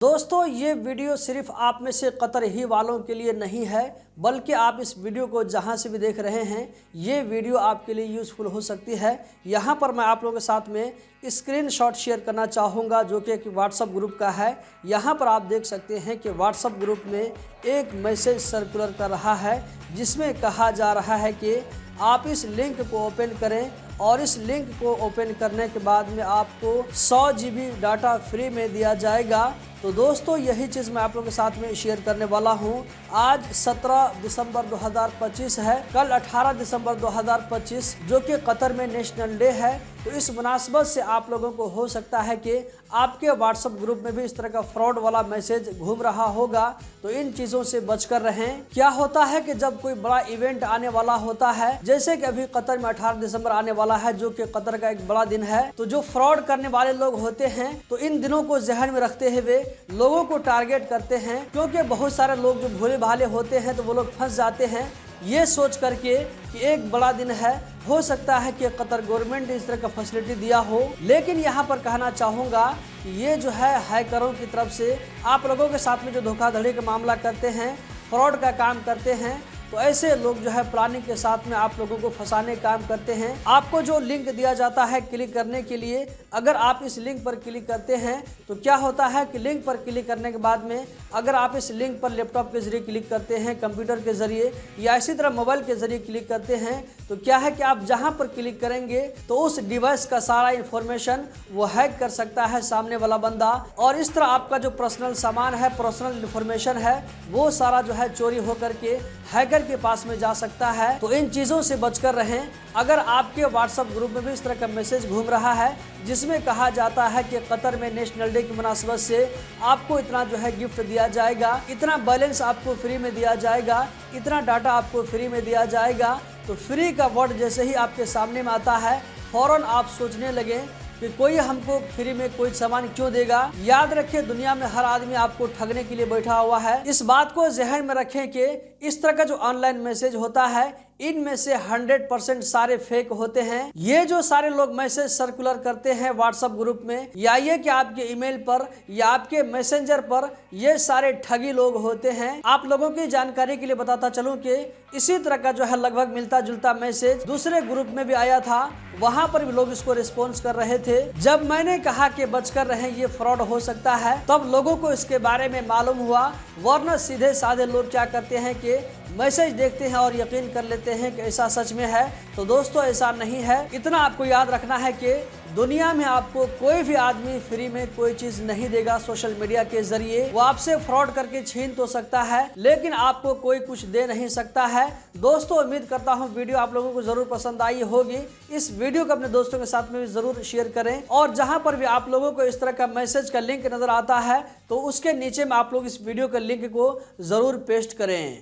दोस्तों ये वीडियो सिर्फ आप में से कतर ही वालों के लिए नहीं है, बल्कि आप इस वीडियो को जहां से भी देख रहे हैं ये वीडियो आपके लिए यूज़फुल हो सकती है। यहां पर मैं आप लोगों के साथ में स्क्रीनशॉट शेयर करना चाहूँगा जो कि एक व्हाट्सएप ग्रुप का है। यहां पर आप देख सकते हैं कि व्हाट्सएप ग्रुप में एक मैसेज सर्कुलर कर रहा है जिसमें कहा जा रहा है कि आप इस लिंक को ओपन करें और इस लिंक को ओपन करने के बाद में आपको 100 GB डाटा फ्री में दिया जाएगा। तो दोस्तों यही चीज़ मैं आप लोगों के साथ में शेयर करने वाला हूं। आज 17 दिसंबर 2025 है, कल 18 दिसंबर 2025 जो कि कतर में नेशनल डे है। तो इस मुनासबत से आप लोगों को हो सकता है कि आपके व्हाट्सएप ग्रुप में भी इस तरह का फ्रॉड वाला मैसेज घूम रहा होगा, तो इन चीज़ों से बचकर रहें। क्या होता है कि जब कोई बड़ा इवेंट आने वाला होता है, जैसे कि अभी कतर में 18 दिसंबर आने वाला है जो कि कतर का एक बड़ा दिन है, तो जो फ्रॉड करने वाले लोग होते हैं तो इन दिनों को जहन में रखते हुए लोगों को टारगेट करते हैं, क्योंकि बहुत सारे लोग जो भोले भाले होते हैं तो वो लोग फंस जाते हैं ये सोच करके कि एक बड़ा दिन है, हो सकता है कि कतर गवर्नमेंट ने इस तरह का फैसिलिटी दिया हो। लेकिन यहाँ पर कहना चाहूँगा कि ये जो है हैकरों की तरफ से आप लोगों के साथ में जो धोखाधड़ी का मामला करते हैं, फ्रॉड का काम करते हैं, तो ऐसे लोग जो है प्लानिंग के साथ में आप लोगों को फंसाने का काम करते हैं। आपको जो लिंक दिया जाता है क्लिक करने के लिए, अगर आप इस लिंक पर क्लिक करते हैं तो क्या होता है कि लिंक पर क्लिक करने के बाद में अगर आप इस लिंक पर लैपटॉप के जरिए क्लिक करते हैं, कंप्यूटर के जरिए या इसी तरह मोबाइल के जरिए क्लिक करते हैं, तो क्या है कि आप जहां पर क्लिक करेंगे तो उस डिवाइस का सारा इंफॉर्मेशन वो हैक कर सकता है सामने वाला बंदा, और इस तरह आपका जो पर्सनल सामान है, पर्सनल इंफॉर्मेशन है, वो सारा जो है चोरी होकर के हैकर के पास में जा सकता है। तो इन चीज़ों से बचकर रहें। अगर आपके व्हाट्सएप ग्रुप में भी इस तरह का मैसेज घूम रहा है जिसमें कहा जाता है कि कतर में नेशनल डे की मुनासबत से आपको इतना जो है गिफ्ट दिया जाएगा, इतना बैलेंस आपको फ्री में दिया जाएगा, इतना डाटा आपको फ्री में दिया जाएगा, तो फ्री का वर्ड जैसे ही आपके सामने में आता है फौरन आप सोचने लगे कि कोई हमको फ्री में कोई सामान क्यों देगा। याद रखें दुनिया में हर आदमी आपको ठगने के लिए बैठा हुआ है। इस बात को जहन में रखें कि इस तरह का जो ऑनलाइन मैसेज होता है इनमें से 100% सारे फेक होते हैं। ये जो सारे लोग मैसेज सर्कुलर करते हैं व्हाट्सएप ग्रुप में या ये कि आपके ईमेल पर या आपके मैसेंजर पर, ये सारे ठगी लोग होते हैं। आप लोगों की जानकारी के लिए बताता चलूं कि इसी तरह का जो है लगभग मिलता जुलता मैसेज दूसरे ग्रुप में भी आया था, वहां पर भी लोग इसको रिस्पॉन्स कर रहे थे। जब मैंने कहा कि बचकर रहें ये फ्रॉड हो सकता है, तब लोगों को इसके बारे में मालूम हुआ, वरना सीधे साधे लोग क्या करते हैं कि मैसेज देखते हैं और यकीन कर लेते हैं कि ऐसा सच में है। तो दोस्तों ऐसा नहीं है। इतना आपको याद रखना है कि दुनिया में आपको कोई भी आदमी फ्री में कोई चीज नहीं देगा। सोशल मीडिया के जरिए वो आपसे फ्रॉड करके छीन तो सकता है, लेकिन आपको कोई कुछ दे नहीं सकता है। दोस्तों उम्मीद करता हूँ वीडियो आप लोगों को जरूर पसंद आई होगी। इस वीडियो को अपने दोस्तों के साथ में भी जरूर शेयर करें, और जहां पर भी आप लोगों को इस तरह का मैसेज का लिंक नजर आता है तो उसके नीचे में आप लोग इस वीडियो के लिंक को जरूर पेस्ट करें।